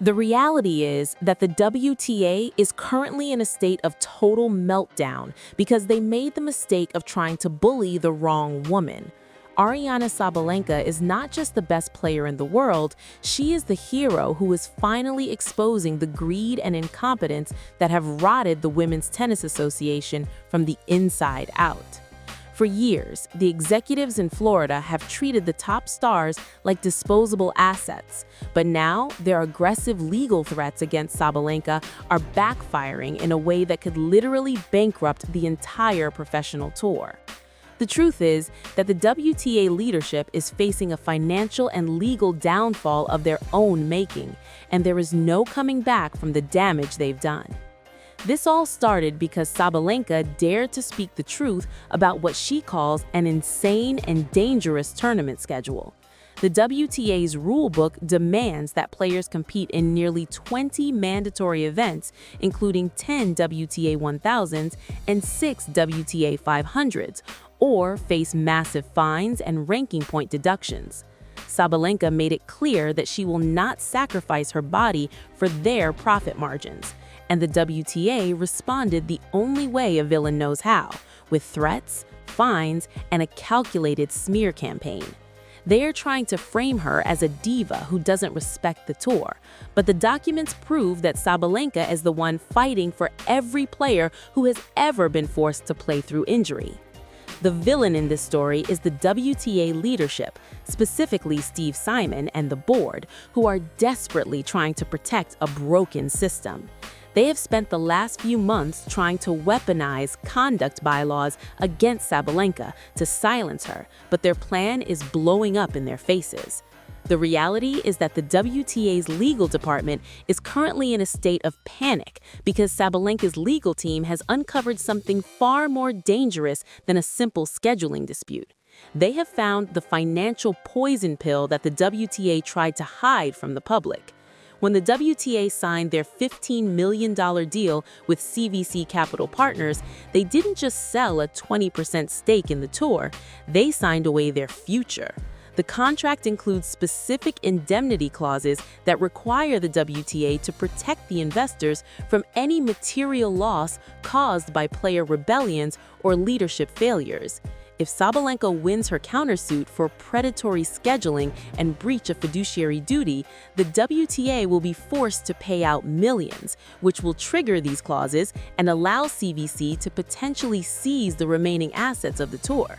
The reality is that the WTA is currently in a state of total meltdown because they made the mistake of trying to bully the wrong woman. Aryna Sabalenka is not just the best player in the world, she is the hero who is finally exposing the greed and incompetence that have rotted the Women's Tennis Association from the inside out. For years, the executives in Florida have treated the top stars like disposable assets, but now their aggressive legal threats against Sabalenka are backfiring in a way that could literally bankrupt the entire professional tour. The truth is that the WTA leadership is facing a financial and legal downfall of their own making, and there is no coming back from the damage they've done. This all started because Sabalenka dared to speak the truth about what she calls an insane and dangerous tournament schedule. The WTA's rulebook demands that players compete in nearly 20 mandatory events, including 10 WTA 1000s and 6 WTA 500s, or face massive fines and ranking point deductions. Sabalenka made it clear that she will not sacrifice her body for their profit margins, and the WTA responded the only way a villain knows how, with threats, fines, and a calculated smear campaign. They are trying to frame her as a diva who doesn't respect the tour, but the documents prove that Sabalenka is the one fighting for every player who has ever been forced to play through injury. The villain in this story is the WTA leadership, specifically Steve Simon and the board, who are desperately trying to protect a broken system. They have spent the last few months trying to weaponize conduct bylaws against Sabalenka to silence her, but their plan is blowing up in their faces. The reality is that the WTA's legal department is currently in a state of panic because Sabalenka's legal team has uncovered something far more dangerous than a simple scheduling dispute. They have found the financial poison pill that the WTA tried to hide from the public. When the WTA signed their $15 million deal with CVC Capital Partners, they didn't just sell a 20% stake in the tour, they signed away their future. The contract includes specific indemnity clauses that require the WTA to protect the investors from any material loss caused by player rebellions or leadership failures. If Sabalenka wins her countersuit for predatory scheduling and breach of fiduciary duty, the WTA will be forced to pay out millions, which will trigger these clauses and allow CVC to potentially seize the remaining assets of the tour.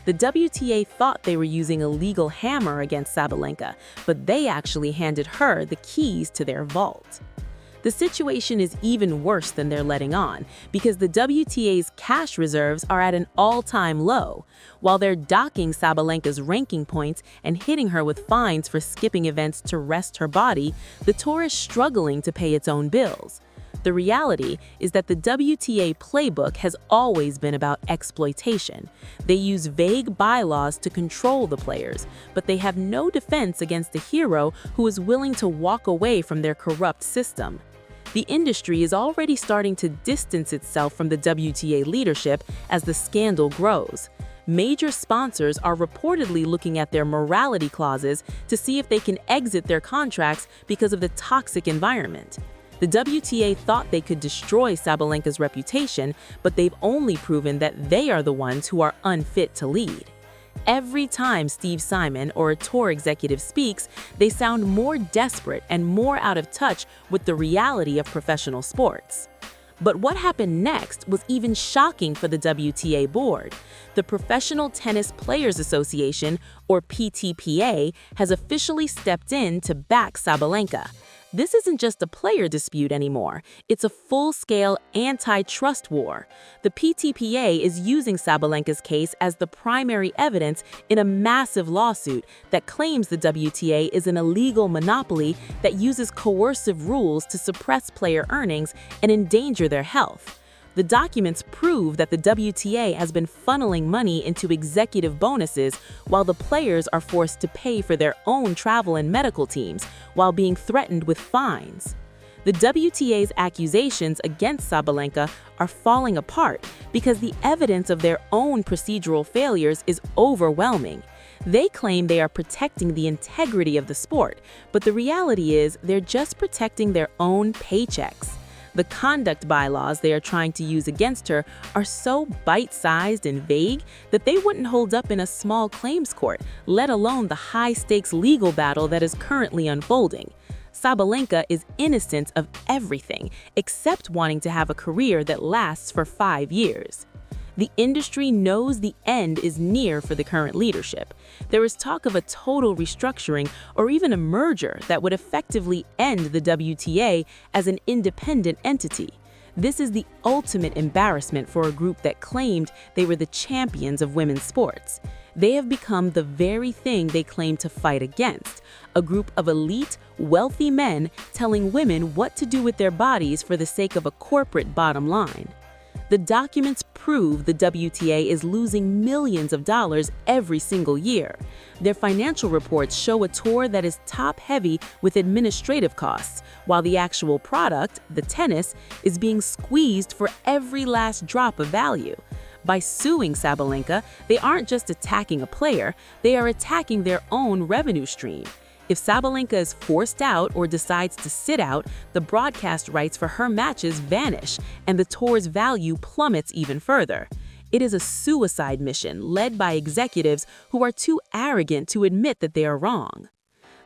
The WTA thought they were using a legal hammer against Sabalenka, but they actually handed her the keys to their vault. The situation is even worse than they're letting on, because the WTA's cash reserves are at an all-time low. While they're docking Sabalenka's ranking points and hitting her with fines for skipping events to rest her body, the tour is struggling to pay its own bills. The reality is that the WTA playbook has always been about exploitation. They use vague bylaws to control the players, but they have no defense against a hero who is willing to walk away from their corrupt system. The industry is already starting to distance itself from the WTA leadership as the scandal grows. Major sponsors are reportedly looking at their morality clauses to see if they can exit their contracts because of the toxic environment. The WTA thought they could destroy Sabalenka's reputation, but they've only proven that they are the ones who are unfit to lead. Every time Steve Simon or a tour executive speaks, they sound more desperate and more out of touch with the reality of professional sports. But what happened next was even shocking for the WTA board. The Professional Tennis Players Association, or PTPA, has officially stepped in to back Sabalenka. This isn't just a player dispute anymore, it's a full-scale antitrust war. The PTPA is using Sabalenka's case as the primary evidence in a massive lawsuit that claims the WTA is an illegal monopoly that uses coercive rules to suppress player earnings and endanger their health. The documents prove that the WTA has been funneling money into executive bonuses while the players are forced to pay for their own travel and medical teams while being threatened with fines. The WTA's accusations against Sabalenka are falling apart because the evidence of their own procedural failures is overwhelming. They claim they are protecting the integrity of the sport, but the reality is they're just protecting their own paychecks. The conduct bylaws they are trying to use against her are so bite-sized and vague that they wouldn't hold up in a small claims court, let alone the high-stakes legal battle that is currently unfolding. Sabalenka is innocent of everything except wanting to have a career that lasts for 5 years. The industry knows the end is near for the current leadership. There is talk of a total restructuring or even a merger that would effectively end the WTA as an independent entity. This is the ultimate embarrassment for a group that claimed they were the champions of women's sports. They have become the very thing they claim to fight against, a group of elite, wealthy men telling women what to do with their bodies for the sake of a corporate bottom line. The documents prove the WTA is losing millions of dollars every single year. Their financial reports show a tour that is top-heavy with administrative costs, while the actual product, the tennis, is being squeezed for every last drop of value. By suing Sabalenka, they aren't just attacking a player, they are attacking their own revenue stream. If Sabalenka is forced out or decides to sit out, the broadcast rights for her matches vanish, and the tour's value plummets even further. It is a suicide mission led by executives who are too arrogant to admit that they are wrong.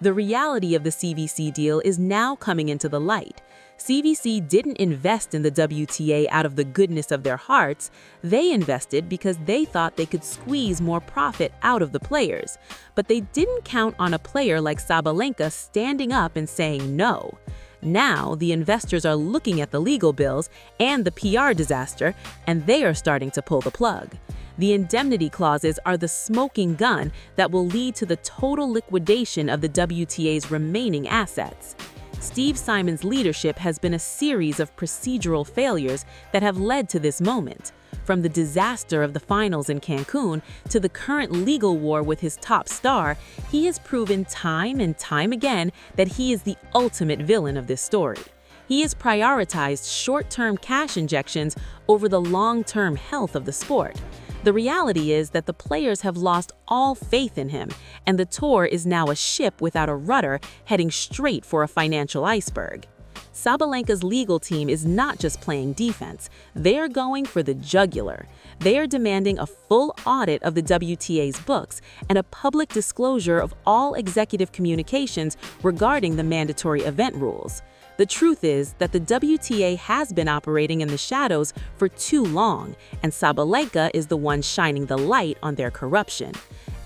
The reality of the CVC deal is now coming into the light. CVC didn't invest in the WTA out of the goodness of their hearts. They invested because they thought they could squeeze more profit out of the players. But they didn't count on a player like Sabalenka standing up and saying no. Now, the investors are looking at the legal bills and the PR disaster, and they are starting to pull the plug. The indemnity clauses are the smoking gun that will lead to the total liquidation of the WTA's remaining assets. Steve Simon's leadership has been a series of procedural failures that have led to this moment. From the disaster of the finals in Cancun to the current legal war with his top star, he has proven time and time again that he is the ultimate villain of this story. He has prioritized short-term cash injections over the long-term health of the sport. The reality is that the players have lost all faith in him, and the tour is now a ship without a rudder heading straight for a financial iceberg. Sabalenka's legal team is not just playing defense, they are going for the jugular. They are demanding a full audit of the WTA's books and a public disclosure of all executive communications regarding the mandatory event rules. The truth is that the WTA has been operating in the shadows for too long, and Sabalenka is the one shining the light on their corruption.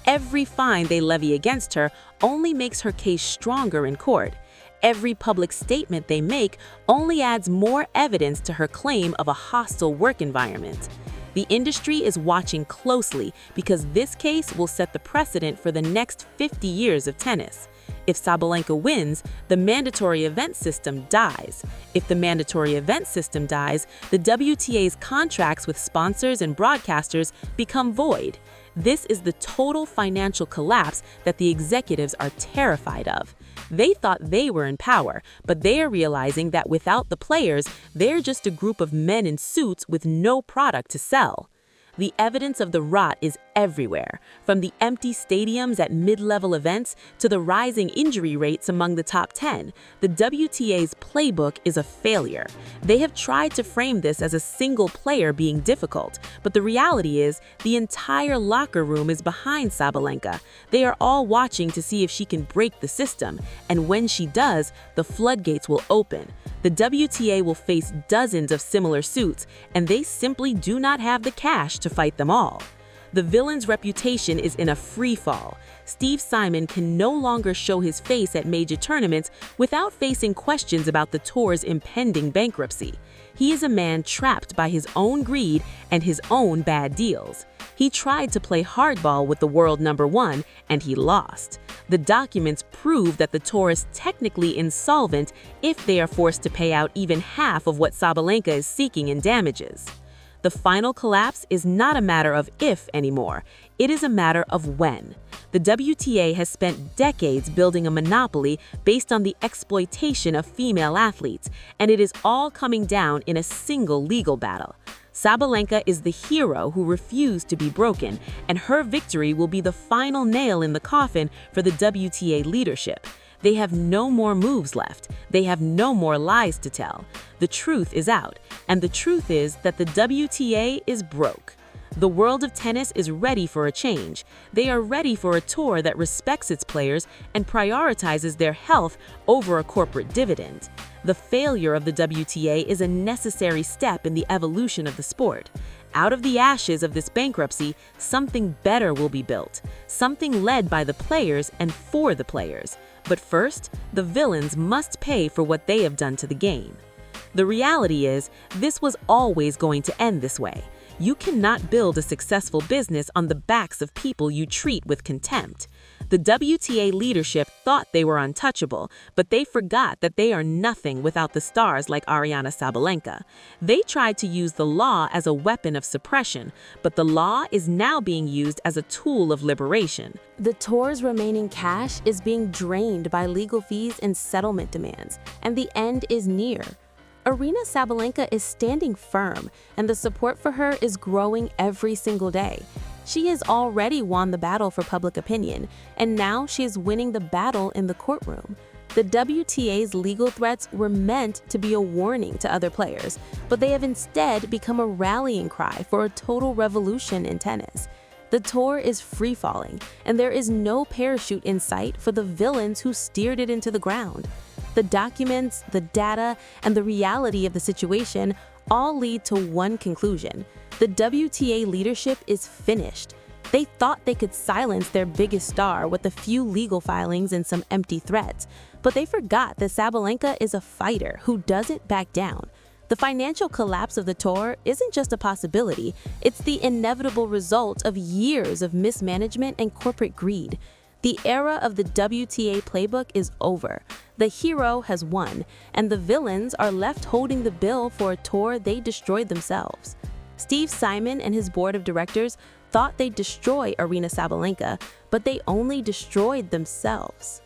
Every fine they levy against her only makes her case stronger in court. Every public statement they make only adds more evidence to her claim of a hostile work environment. The industry is watching closely because this case will set the precedent for the next 50 years of tennis. If Sabalenka wins, the mandatory event system dies. If the mandatory event system dies, the WTA's contracts with sponsors and broadcasters become void. This is the total financial collapse that the executives are terrified of. They thought they were in power, but they are realizing that without the players, they're just a group of men in suits with no product to sell. The evidence of the rot is everywhere, from the empty stadiums at mid-level events to the rising injury rates among the top 10. The WTA's playbook is a failure. They have tried to frame this as a single player being difficult, but the reality is the entire locker room is behind Sabalenka. They are all watching to see if she can break the system, and when she does, the floodgates will open. The WTA will face dozens of similar suits, and they simply do not have the cash to fight them all. The villain's reputation is in a free fall. Steve Simon can no longer show his face at major tournaments without facing questions about the tour's impending bankruptcy. He is a man trapped by his own greed and his own bad deals. He tried to play hardball with the world #1, and he lost. The documents prove that the tour is technically insolvent if they are forced to pay out even half of what Sabalenka is seeking in damages. The final collapse is not a matter of if anymore, it is a matter of when. The WTA has spent decades building a monopoly based on the exploitation of female athletes, and it is all coming down in a single legal battle. Sabalenka is the hero who refused to be broken, and her victory will be the final nail in the coffin for the WTA leadership. They have no more moves left. They have no more lies to tell. The truth is out, and the truth is that the WTA is broke. The world of tennis is ready for a change. They are ready for a tour that respects its players and prioritizes their health over a corporate dividend. The failure of the WTA is a necessary step in the evolution of the sport. Out of the ashes of this bankruptcy, something better will be built, something led by the players and for the players. But first, the villains must pay for what they have done to the game. The reality is, this was always going to end this way. You cannot build a successful business on the backs of people you treat with contempt. The WTA leadership thought they were untouchable, but they forgot that they are nothing without the stars like Aryna Sabalenka. They tried to use the law as a weapon of suppression, but the law is now being used as a tool of liberation. The tour's remaining cash is being drained by legal fees and settlement demands, and the end is near. Aryna Sabalenka is standing firm, and the support for her is growing every single day. She has already won the battle for public opinion, and now she is winning the battle in the courtroom. The WTA's legal threats were meant to be a warning to other players, but they have instead become a rallying cry for a total revolution in tennis. The tour is free-falling, and there is no parachute in sight for the villains who steered it into the ground. The documents, the data, and the reality of the situation all lead to one conclusion. The WTA leadership is finished. They thought they could silence their biggest star with a few legal filings and some empty threats, but they forgot that Sabalenka is a fighter who doesn't back down. The financial collapse of the tour isn't just a possibility, it's the inevitable result of years of mismanagement and corporate greed. The era of the WTA playbook is over. The hero has won, and the villains are left holding the bill for a tour they destroyed themselves. Steve Simon and his board of directors thought they'd destroy Aryna Sabalenka, but they only destroyed themselves.